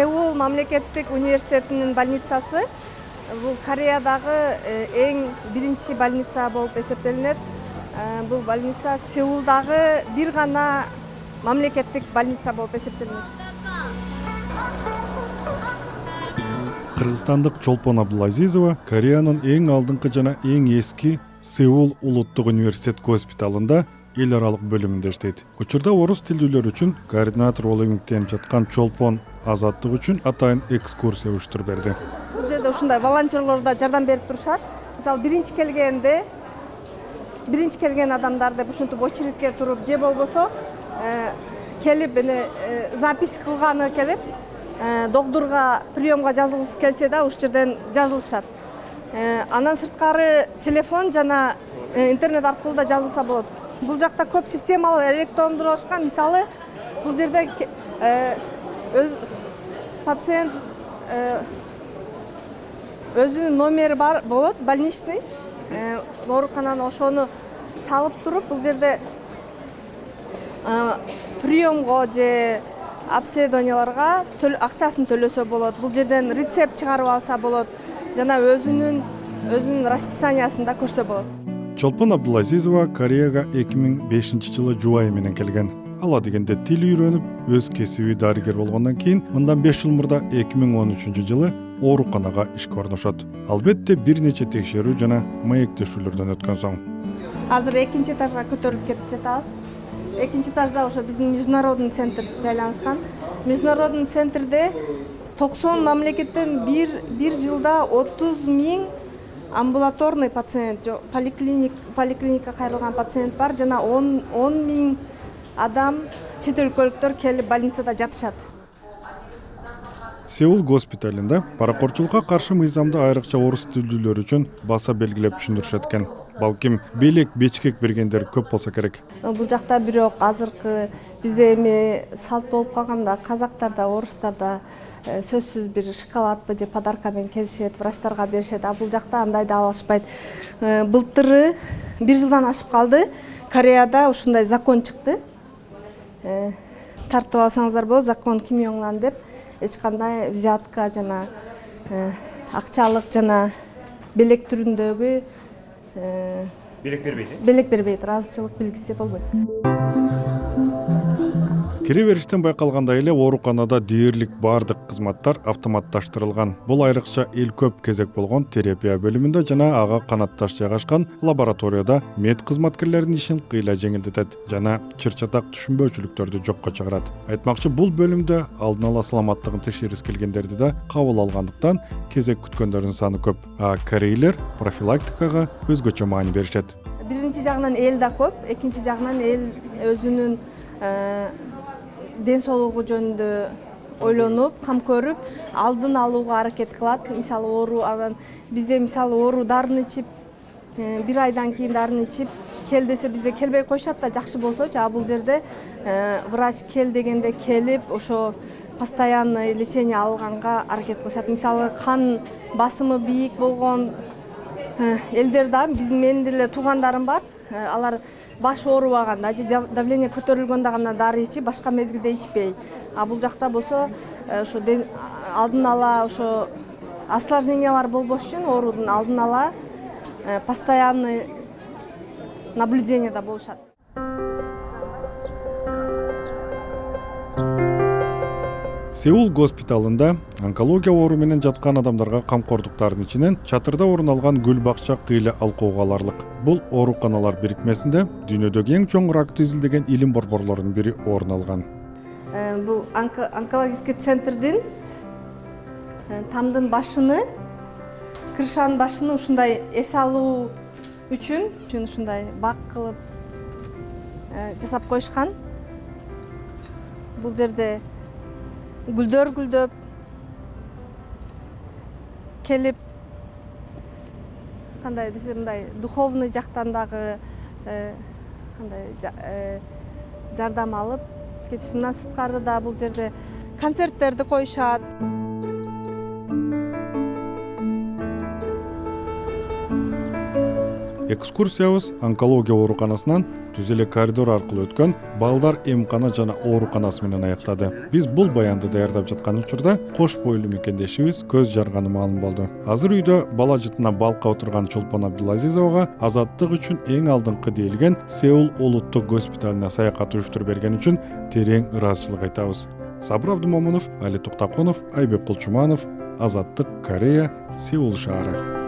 Сеул мамлекеттик университетинин больницасы бул Кореядагы эң биринчи больница болуп эсептелинет. Бул больница Сеулдагы бир гана мамлекеттик больница болуп эсептелинет. Кыргызстандык Чолпон Абдулазизова Кореянын эң алдыңкы жана эң эски Сеул улуттук университет госпиталында эл аралык бөлүмүндө иштейт. Учурда орус тилдүүлөр үчүн координатор болуп эмгектенип жаткан Чолпон азаттык үчүн атайын экскурсия уюштуруп берди. Бул жерде ушундай волонтерлор да жардам берип турушат. Мисалы биринчи келген адамдар деп ушинтип очередке туруп же болбосо келип запись кылганы келип доктурга приемга жазылгысы келсе да ушул жерден жазылышат. Андан сырткары телефон жана интернет аркылуу да жазылса болот. Бул жакта көп системалуу электрондурулашкан. Мисалы бул жерде пациент өзүнүн номери бар болот, больничный. Оорукананы ошону салып туруп бул жерде приемго же обследованияларга акчасын төлөсө болот. Бул жерден рецепт чыгарып алса болот жана өзүнүн расписаниясын да көрсө болот. Чолпон Абдулазизова Кореяга 2005-жылы жубайы менен келген. Ала дегенде тил үйрөнүп, өз кесиби дарыгер болгондон кийин мындан 5 жыл мурда 2013-жылы ооруканага ишке орношот. Албетте бир нече текшерүү жана маектешүүлөрдөн өткөн соң. Азыр экинчи этажга көтөрүлүп кетип жатабыз. Экинчи этажда ошо биздин международный центр жайланышкан. Международный центрде 90 мамлекеттен бир жылда 30 000 амбулаторный пациент, поликлиника кайрылган пациент бар жана 10 000 адам чет өлкөлүктөр келип больницада жатышат. Сеул госпиталында паракорчулукка каршы мыйзамды айрыкча орус тилдүүлөр үчүн баса белгилеп түшүндүрүшөт экен. Балким белек бечкек бергендер көп болсо керек. Бул жакта бирок азыркы бизде эми салт болуп калганда казактарда, орустарда сөзсүз бир шоколадпы же подарка менен келишет, врачтарга беришет. А бул жакта андайды алышпайт. Былтыры бир жылдан ашып калды. Кореяда ушундай закон чыкты. Тартып алсаңыздар болот, закон Ким Йонгнан деп эч кандай взятка жана акчалык жана белек түрүндөгү белек бербейт, ыраазычылык белгиси болбойт. Кире бериштен байкалгандай эле ооруканада дээрлик бардык кызматтар автоматташтырылган. Бул айрыкча эл көп кезек болгон терапия бөлүмүндө жана ага канатташ жайгашкан лабораторияда мед кызматкерлеринин ишин кыйла жеңилдетет жана чыр-чатак түшүнбөөчүлүктөрдү жокко чыгарат. Айтмакчы, бул бөлүмдө алдын ала саламаттыгын текшерис келгендерди да кабыл алгандыктан кезек күткөндөрдүн саны көп. А корейлер профилактикага өзгөчө маани беришет. Биринчи жагынан эл да көп, экинчи жагынан эл өзүнүн ден соолугу жөнүндө ойлонуп, кам көрүп, алдын алууга аракет кылат. Мисалы оору, анан бизде мисалы оору дарын ичип, бир айдан кийин дарын ичип, кел десе бизде келбей коюшат да, жакшы болсочу. А бул жерде врач кел дегенде келип, ошо постоянный лечение алганга аракет кылышат. Мисалы кан басымы бийик болгон элдер да, менин деле туугандарым бар. Алар баш оорубаганда же давление көтөрүлгөндө гана дары ичип, башка мезгилде ичпей. А бул жакта болсо ошо алдын ала ошо осложнениялар болбош үчүн оорудун алдын ала постоянный наблюдениеда болушат. Сеул госпиталында онкология оору менен жаткан адамдарга камкордуктардын ичинен чатырда орун алган гүл бакча кыйла алкоого аларлык. Бул ооруканалар бирикмесинде дүйнөдөгү эң чоң ракты изилдеген илим борборлорунун бири орун алган. Бул онкологический центрдин тамдын башыны, крышанын башыны ушундай эс алуу үчүн ушундай бак кылып жасап коюшкан. Бул жерде гүлдөр гүлдөп келип, кандай десем, мындай духовный жактан дагы кандай жардам алып кетиш. Мындан сырткары да бул жерде концерттерди коюшат. Экскурсиябыз онкология ооруканасынан түз эле коридор аркылуу өткөн балдар эмкана жана ооруканасы менен аяктады. Биз бул баянды даярдап жаткан учурда кош бойлуу мекендешибиз көз жарганы маалым болду. Азыр үйдө бала жытына балка отурган Чолпон Абдулазизовага азаттык үчүн эң алдыңкы дейилген Сеул улуттук госпиталына саякат уюштуруп берген үчүн терең ыраазычылык айтабыз. Сабыр Абдумомунов, Али Туктакунов, Айбек Кулчуманов, Азаттык, Корея, Сеул шаары.